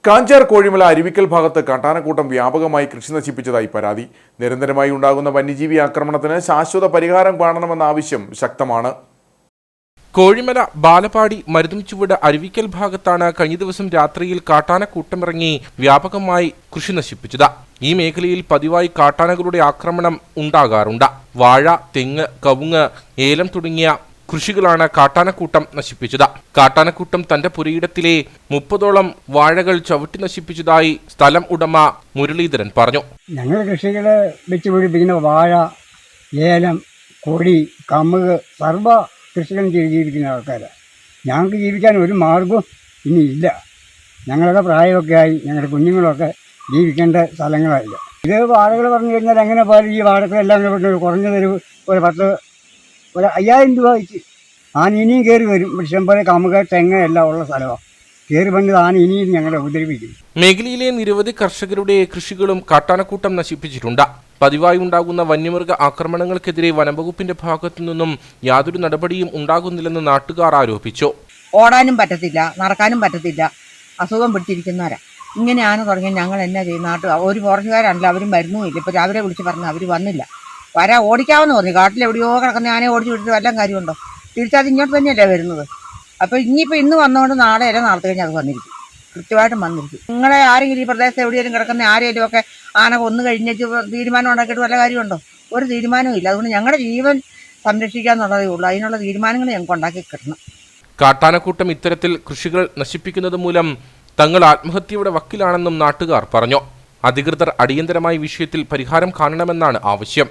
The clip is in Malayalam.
കാഞ്ചാർ കോഴിമല അരുവിക്കൽ ഭാഗത്ത് കാട്ടാനക്കൂട്ടം വ്യാപകമായി കൃഷി നശിപ്പിച്ചതായി പരാതി. നിരന്തരമായി ഉണ്ടാകുന്ന വന്യജീവി ആക്രമണത്തിന് ശാശ്വത പരിഹാരം കാണണമെന്ന ആവശ്യം ശക്തമാണ്. കോഴിമല ബാലപ്പാടി മരുതുംചുവട് അരുവിക്കൽ ഭാഗത്താണ് കഴിഞ്ഞ ദിവസം രാത്രിയിൽ കാട്ടാനക്കൂട്ടമിറങ്ങി വ്യാപകമായി കൃഷി നശിപ്പിച്ചത്. ഈ മേഖലയിൽ പതിവായി കാട്ടാനകളുടെ ആക്രമണം ഉണ്ടാകാറുണ്ട്. വാഴ, തെങ്ങ്, കവുങ്ങ്, ഏലം തുടങ്ങിയ കൃഷികളാണ് കാട്ടാനക്കൂട്ടം നശിപ്പിച്ചത്. കാട്ടാനക്കൂട്ടം തന്റെ പുരയിടത്തിലെ 30ഓളം വാഴകൾ ചവിട്ടി നശിപ്പിച്ചതായി സ്ഥലം ഉടമ മുരളീധരൻ പറഞ്ഞു. ഞങ്ങൾ കൃഷികളെ വെച്ച് പിടിപ്പിക്കുന്ന വാഴ, ഏലം, കൊടി, കമുക്, സർവ്വ കൃഷികളും ചെയ്ത് ജീവിക്കുന്ന ആൾക്കാരാണ്. ഞങ്ങൾക്ക് ജീവിക്കാൻ ഒരു മാർഗവും ഇനി ഇല്ല. ഞങ്ങളുടെ പ്രായമൊക്കെ ആയി, ഞങ്ങളുടെ കുഞ്ഞുങ്ങളൊക്കെ ജീവിക്കേണ്ട സ്ഥലങ്ങളായില്ല. ഇത് വാഴകൾ പറഞ്ഞു കഴിഞ്ഞാൽ എങ്ങനെ പോയാലും ഈ വാഴകളെല്ലാം കുറഞ്ഞതൊരു 5000 രൂപ വെച്ച് ആന ഇനിയും കയറി വരും. ഇഷ്ടം പോലെ കമുക, തെങ്ങ് എല്ലാം ഉള്ള സ്ഥലമാണ്. കയറി വന്നത് ആന ഇനിയും ഞങ്ങളെ ഉപദ്രവിക്കും. മേഖലയിലെ നിരവധി കർഷകരുടെ കൃഷികളും കാട്ടാനക്കൂട്ടം നശിപ്പിച്ചിട്ടുണ്ട്. പതിവായി ഉണ്ടാകുന്ന വന്യമൃഗ ആക്രമണങ്ങൾക്കെതിരെ വനംവകുപ്പിന്റെ ഭാഗത്തു നിന്നും യാതൊരു നടപടിയും ഉണ്ടാകുന്നില്ലെന്ന് നാട്ടുകാർ ആരോപിച്ചു. ഓടാനും പറ്റത്തില്ല, നടക്കാനും പറ്റത്തില്ല, അസുഖം പിടിച്ചിരിക്കുന്നവരാ. ഇങ്ങനെയാണ് തുടങ്ങി ഞങ്ങൾ എന്നാ ചെയ്യുന്ന ഒരു ഫോറസ്റ്റുകാരാണല്ലോ, അവരും വരുന്നുമില്ല. ഇപ്പോൾ രാവിലെ വിളിച്ച് പറഞ്ഞു അവർ വന്നില്ല. ഓടിക്കാമെന്ന് പറഞ്ഞു. കാട്ടിലെവിടെയോ കിടക്കുന്ന ആനയെ ഓടിച്ചു വിട്ടിട്ട് വല്ലതും കാര്യമുണ്ടോ? തിരിച്ചത് ഇങ്ങോട്ട് തന്നെയല്ലേ വരുന്നത്. അപ്പോൾ ഇന്ന് വന്നുകൊണ്ട് നാളെ അല്ല നാളത്തെ കഴിഞ്ഞ് അത് വന്നിരിക്കും, കൃത്യമായിട്ടും വന്നിരിക്കും. നിങ്ങളെ ആരെങ്കിലും ഈ പ്രദേശത്ത് എവിടെയെങ്കിലും കിടക്കുന്ന ആരെങ്കിലും ഒക്കെ ആന കൊന്നു കഴിഞ്ഞിട്ട് തീരുമാനം ഉണ്ടാക്കിയിട്ട് വല്ല കാര്യമുണ്ടോ? ഒരു തീരുമാനവും ഇല്ല. അതുകൊണ്ട് ഞങ്ങളുടെ ജീവൻ സംരക്ഷിക്കുക എന്നുള്ളതേ ഉള്ളൂ. അതിനുള്ള തീരുമാനങ്ങൾ ഞങ്ങൾക്ക് ഉണ്ടാക്കി കിട്ടണം. കാട്ടാനക്കൂട്ടം ഇത്തരത്തിൽ കൃഷികൾ നശിപ്പിക്കുന്നത് മൂലം തങ്ങൾ ആത്മഹത്യയുടെ വക്കിലാണെന്നും നാട്ടുകാർ പറഞ്ഞു. അധികൃതർ അടിയന്തരമായി വിഷയത്തിൽ പരിഹാരം കാണണമെന്നാണ് ആവശ്യം.